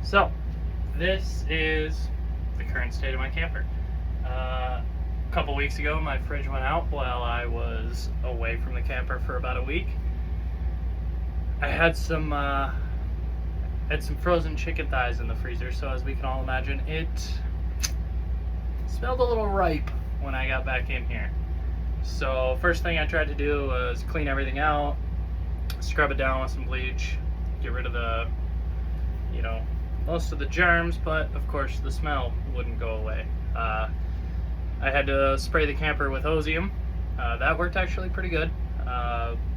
So, this is the current state of my camper. A couple weeks ago, my fridge went out while I was away from the camper for about a week. I had some frozen chicken thighs in the freezer, so as we can all imagine, it smelled a little ripe when I got back in here. So first thing I tried to do was clean everything out, scrub it down with some bleach, get rid of the, most of the germs, but of course the smell wouldn't go away. I had to spray the camper with Osium. That worked actually pretty good,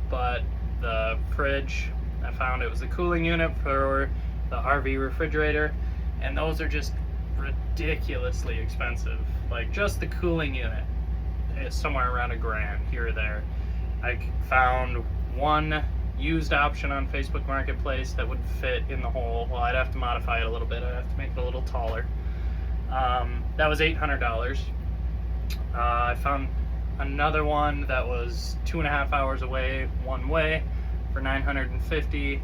but the fridge, I found it was the cooling unit for the RV refrigerator, and those are just ridiculously expensive. Like just the cooling unit is somewhere around $1,000 here or there. I found one used option on Facebook Marketplace that would fit in the hole. Well, I'd have to modify it a little bit. I'd have to make it a little taller. That was $800. I found another one that was 2.5 hours away one way for $950.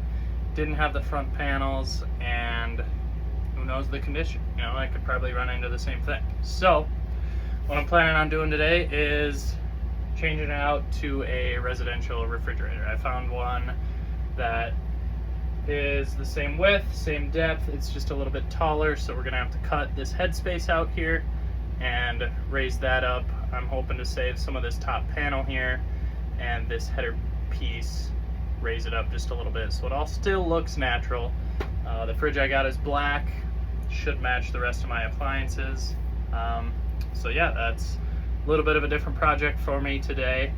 Didn't have the front panels, and who knows the condition. I could probably run into the same thing. So what I'm planning on doing today is changing it out to a residential refrigerator. I found one that is the same width, same depth, it's just a little bit taller, so we're gonna have to cut this headspace out here and raise that up. I'm hoping to save some of this top panel here and this header piece, raise it up just a little bit so it all still looks natural. The fridge I got is black, should match the rest of my appliances. So yeah, that's a little bit of a different project for me today,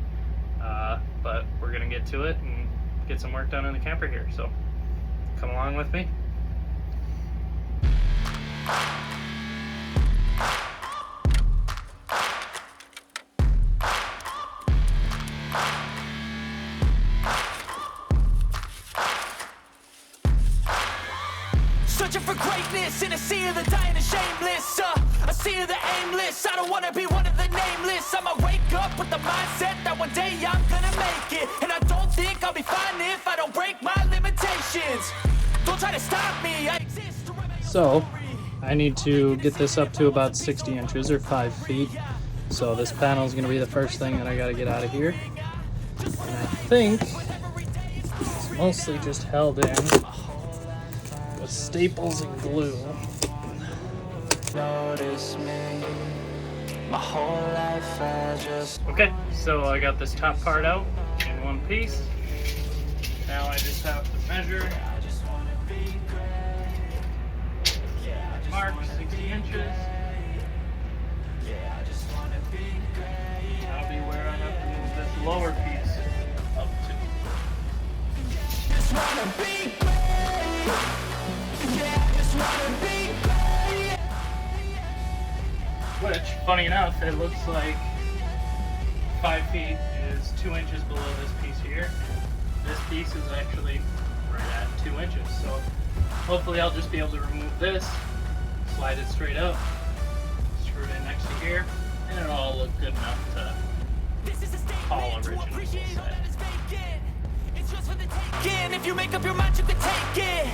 but we're gonna get to it and get some work done in the camper here, so come along with me. Searching for greatness in a sea of the dying and shameless, a sea of the aimless. I don't wanna be one of the nameless. I'ma wake up with the mindset that one day I'm gonna make it, and I don't think I'll be fine if I don't break my limitations. Don't try to stop me, I exist to remain. So I need to get this up to about 60 inches or 5 feet. So this panel is going to be the first thing that I got to get out of here. And I think it's mostly just held in with staples and glue. Notice me, my whole life I just. Okay, so I got this top part out in one piece. Now I just have to measure. Mark 60 inches. That'll be where I have to move this lower piece up to. Just wanna be great. Yeah, I just wanna be great. Which, funny enough, it looks like 5 feet is 2 inches below this piece here. This piece is actually right at 2 inches. So hopefully I'll just be able to remove this, slide it straight up, screw it in next to here, and it'll all look good enough to call original, we'll say. If you make up your mind, you can take it.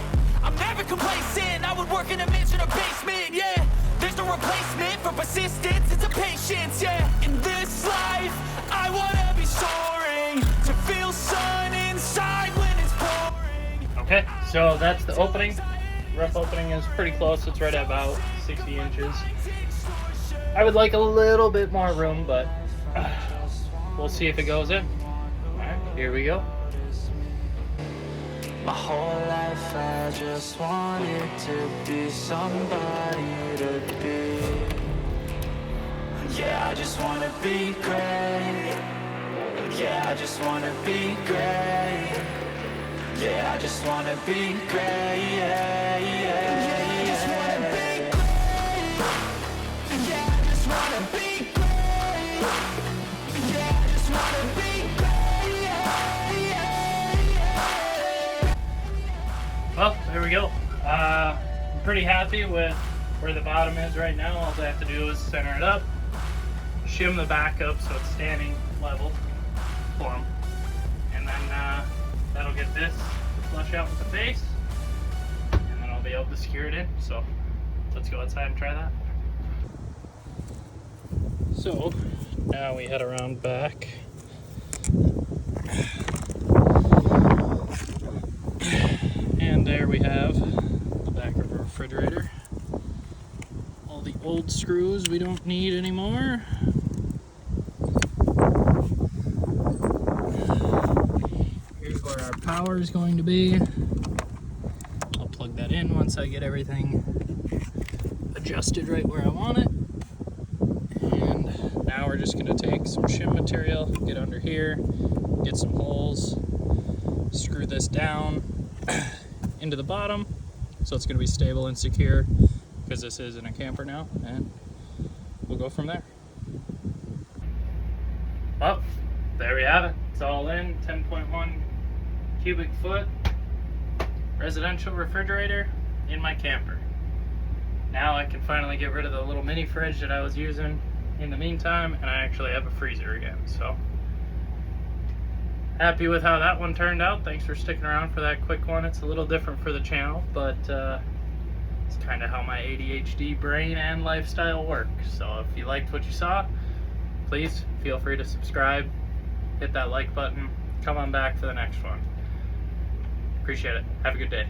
I'm never complacent. I would work in a mansion or basement, yeah. There's no replacement for persistence, it's a patience, yeah. In this life, I wanna be soaring, to feel sun inside when it's pouring. Okay, so that's the opening. Rough opening is pretty close. It's right at about 60 inches. I would like a little bit more room, but we'll see if it goes in. Alright, here we go. My whole life I just wanted to be somebody to be. Yeah, I just wanna be great. Yeah, I just wanna be great. Yeah, I just wanna be great. Yeah, yeah, yeah. I just wanna be great. Yeah, I just wanna be great. Yeah, I just wanna be great. Yeah, yeah, yeah. Well, there we go. I'm pretty happy with where the bottom is right now. All I have to do is center it up, shim the back up so it's standing level for them, and then that'll get this to flush out with the base, and then I'll be able to secure it in. So let's go outside and try that. So now we head around back. And there we have the back of our refrigerator. All the old screws we don't need anymore. Here's where our power is going to be. I'll plug that in once I get everything adjusted right where I want it. And now we're just going to take some shim material, get under here, get some holes, screw this down into the bottom so it's going to be stable and secure, because this is in a camper now, and we'll go from there. Well, there we have it. It's all in. 10.1 cubic foot residential refrigerator in my camper. Now I can finally get rid of the little mini fridge that I was using in the meantime, and I actually have a freezer again. So happy with how that one turned out. Thanks for sticking around for that quick one. It's a little different for the channel, but it's kind of how my ADHD brain and lifestyle work. So if you liked what you saw, please feel free to subscribe, hit that like button, come on back for the next one. Appreciate it. Have a good day.